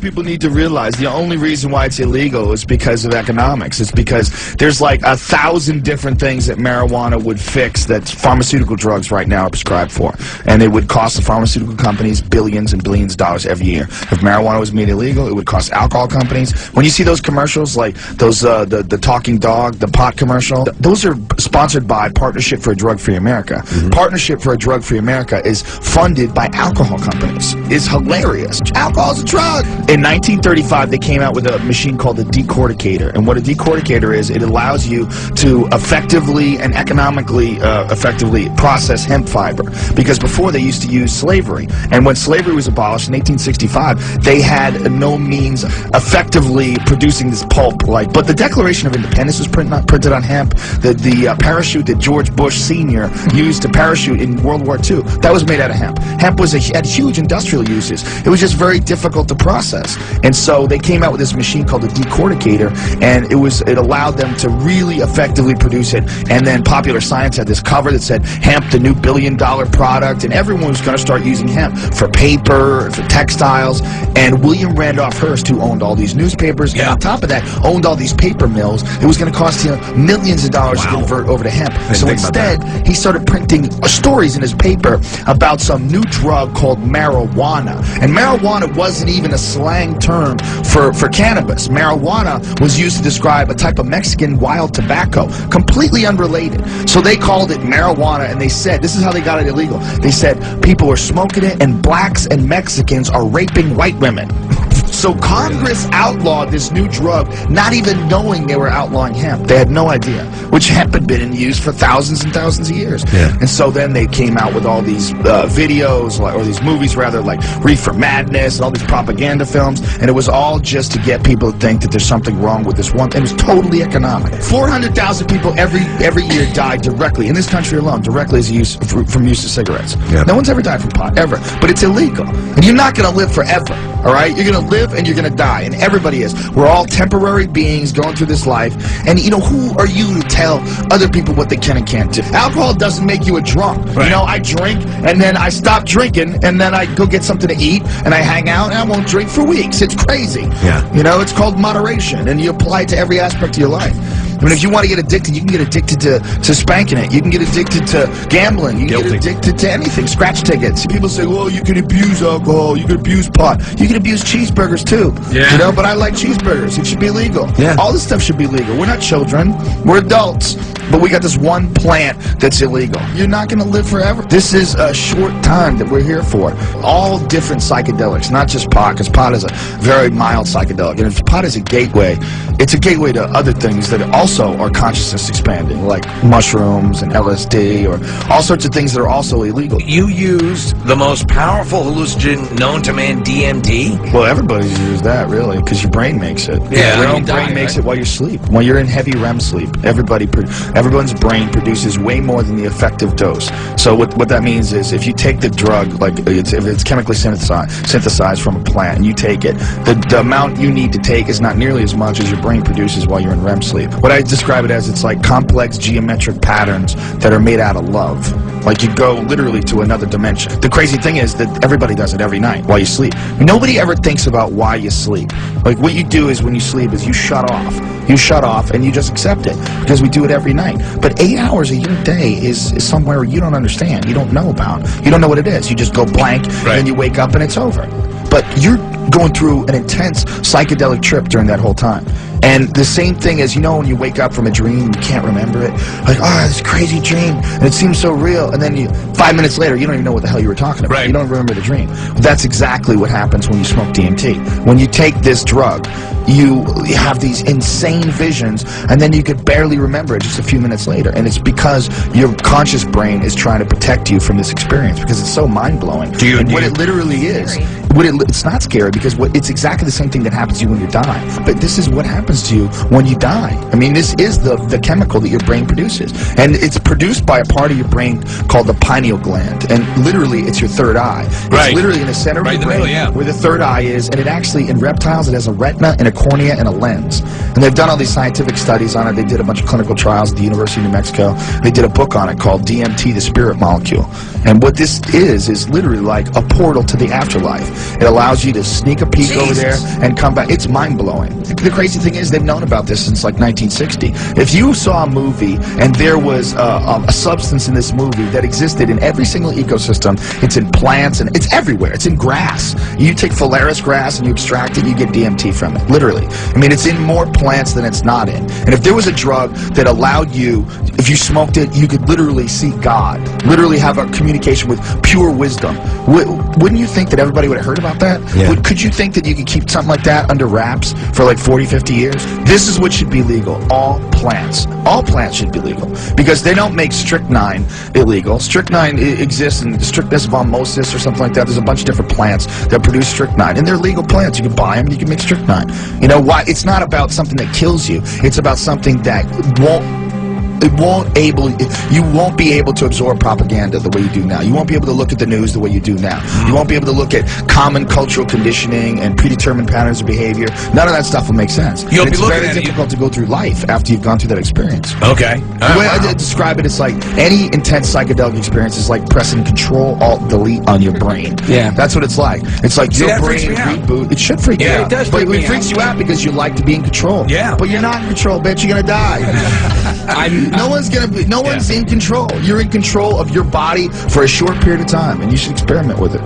what people need to realize. The only reason why it's illegal is because of economics. It's because there's like 1,000 different things that marijuana would fix that pharmaceutical drugs right now are prescribed for. And it would cost the pharmaceutical companies billions and billions of dollars every year. If marijuana was made illegal, it would cost alcohol companies. When you see those commercials, like those the talking dog, the pot commercial, those are sponsored by Partnership for a Drug-Free America. Partnership for a Drug-Free America is funded by alcohol companies. It's hilarious. Alcohol's a drug. In 1935, they came out with a machine called a decorticator. And what a decorticator is, it allows you to effectively and economically effectively process hemp fiber. Because before they used to use slavery. And when slavery was abolished in 1865, they had no means effectively producing this pulp. But the Declaration of Independence was printed on hemp. The parachute that George Bush Sr. used to parachute in World War II, that was made out of hemp. Hemp had huge industrial uses. It was just very difficult to process. And so they came out with this machine called a decorticator, and it allowed them to really effectively produce it. And then Popular Science had this cover that said, hemp, the new billion-dollar product, and everyone was going to start using hemp for paper, for textiles. And William Randolph Hearst, who owned all these newspapers, and on top of that, owned all these paper mills, it was going to cost him millions of dollars to convert over to hemp. So instead, he started printing stories in his paper about some new drug called marijuana. And marijuana wasn't even a slang term for cannabis. Marijuana was used to describe a type of Mexican wild tobacco, completely unrelated. So they called it marijuana, and they said, this is how they got it illegal. They said people are smoking it, and blacks and Mexicans are raping white women. So Congress outlawed this new drug, not even knowing they were outlawing hemp. They had no idea, which hemp had been in use for thousands and thousands of years. And so then they came out with all these videos, or these movies rather, like Reefer Madness, and all these propaganda films, and it was all just to get people to think that there's something wrong with this one. It was totally economic. 400,000 people every year die directly, in this country alone, directly as from use of cigarettes. No one's ever died from pot, ever. But it's illegal. And you're not going to live forever, all right? You're going to live and you're going to die, and everybody is. We're all temporary beings going through this life, and you know, who are you to tell other people what they can and can't do? Alcohol doesn't make you a drunk. You know, I drink, and then I stop drinking, and then I go get something to eat, and I hang out, and I won't drink for weeks. It's crazy. You know, it's called moderation, and you apply it to every aspect of your life. I mean, if you want to get addicted, you can get addicted to spanking it. You can get addicted to gambling. You can get addicted to anything. Scratch tickets. People say, well, you can abuse alcohol. You can abuse pot. You can abuse cheeseburgers, too. You know, but I like cheeseburgers. It should be legal. All this stuff should be legal. We're not children. We're adults. But we got this one plant that's illegal. You're not going to live forever. This is a short time that we're here for. All different psychedelics, not just pot, because pot is a very mild psychedelic. And if pot is a gateway, it's a gateway to other things that also are consciousness expanding, like mushrooms and LSD, or all sorts of things that are also illegal. You used the most powerful hallucinogen known to man, DMT? Well, everybody's used that, really, because your brain makes it. Your brain makes it while you sleep. When you're in heavy REM sleep, everyone's brain produces way more than the effective dose. So what that means is, if you take the drug, like if it's chemically synthesized from a plant, and you take it, the amount you need to take is not nearly as much as your brain produces while you're in REM sleep. What I describe it as, it's like complex geometric patterns that are made out of love. Like you go literally to another dimension. The crazy thing is that everybody does it every night while you sleep. Nobody ever thinks about why you sleep. Like what you do is, when you sleep, is you shut off. You shut off and you just accept it, because we do it every night. But 8 hours of your day is somewhere you don't understand, you don't know about, you don't know what it is. You just go blank, and then you wake up and it's over. But you're going through an intense psychedelic trip during that whole time. And the same thing as, you know, when you wake up from a dream, you can't remember it. Like, oh, this crazy dream, and it seems so real. And then 5 minutes later, you don't even know what the hell you were talking about. You don't remember the dream. But that's exactly what happens when you smoke DMT. When you take this drug, you have these insane visions, and then you could barely remember it just a few minutes later. And it's because your conscious brain is trying to protect you from this experience, because it's so mind-blowing. What it literally is, it's not scary, because it's exactly the same thing that happens to you when you die. But this is what happens to you when you die. I mean, this is the chemical that your brain produces, and it's produced by a part of your brain called the pineal gland, and literally it's your third eye. It's literally in the center of your brain, where the third eye is, and it actually, in reptiles, it has a retina and a cornea and a lens. And they've done all these scientific studies on it. They did a bunch of clinical trials at the University of New Mexico. They did a book on it called DMT, the spirit molecule. And what this is literally like a portal to the afterlife. It allows you to sneak a peek over there and come back. It's mind-blowing. The crazy thing is they've known about this since like 1960. If you saw a movie and there was a substance in this movie that existed in every single ecosystem, it's in plants and it's everywhere. It's in grass. You take Phalaris grass and you extract it, you get DMT from it. Literally. I mean, it's in more plants than it's not in. And if there was a drug that allowed you, if you smoked it, you could literally see God. Literally have a communication with pure wisdom. Wouldn't you think that everybody would have heard about that? Yeah. Could you think that you could keep something like that under wraps for like 40, 50 years? This is what should be legal. All plants. All plants should be legal. Because they don't make strychnine illegal. Strychnine exists in Strychnus vomosus or something like that. There's a bunch of different plants that produce strychnine. And they're legal plants. You can buy them and you can make strychnine. You know why? It's not about something that kills you. It's about something that you won't be able to absorb propaganda the way you do now. You won't be able to look at the news the way you do now. You won't be able to look at common cultural conditioning and predetermined patterns of behavior. None of that stuff will make sense. You'll be looking at it. It's very difficult to go through life after you've gone through that experience. Okay. The way I describe it, it's like any intense psychedelic experience is like pressing Control-Alt-Delete on your brain. Yeah. That's what it's like. It's like your that freaks brain me out. reboot. It should freak you Yeah, out. it does But freak it me freaks out. you out because you like to be in control. Yeah. But you're not in control, bitch. You're gonna die. No one's in control. You're in control of your body for a short period of time, and you should experiment with it.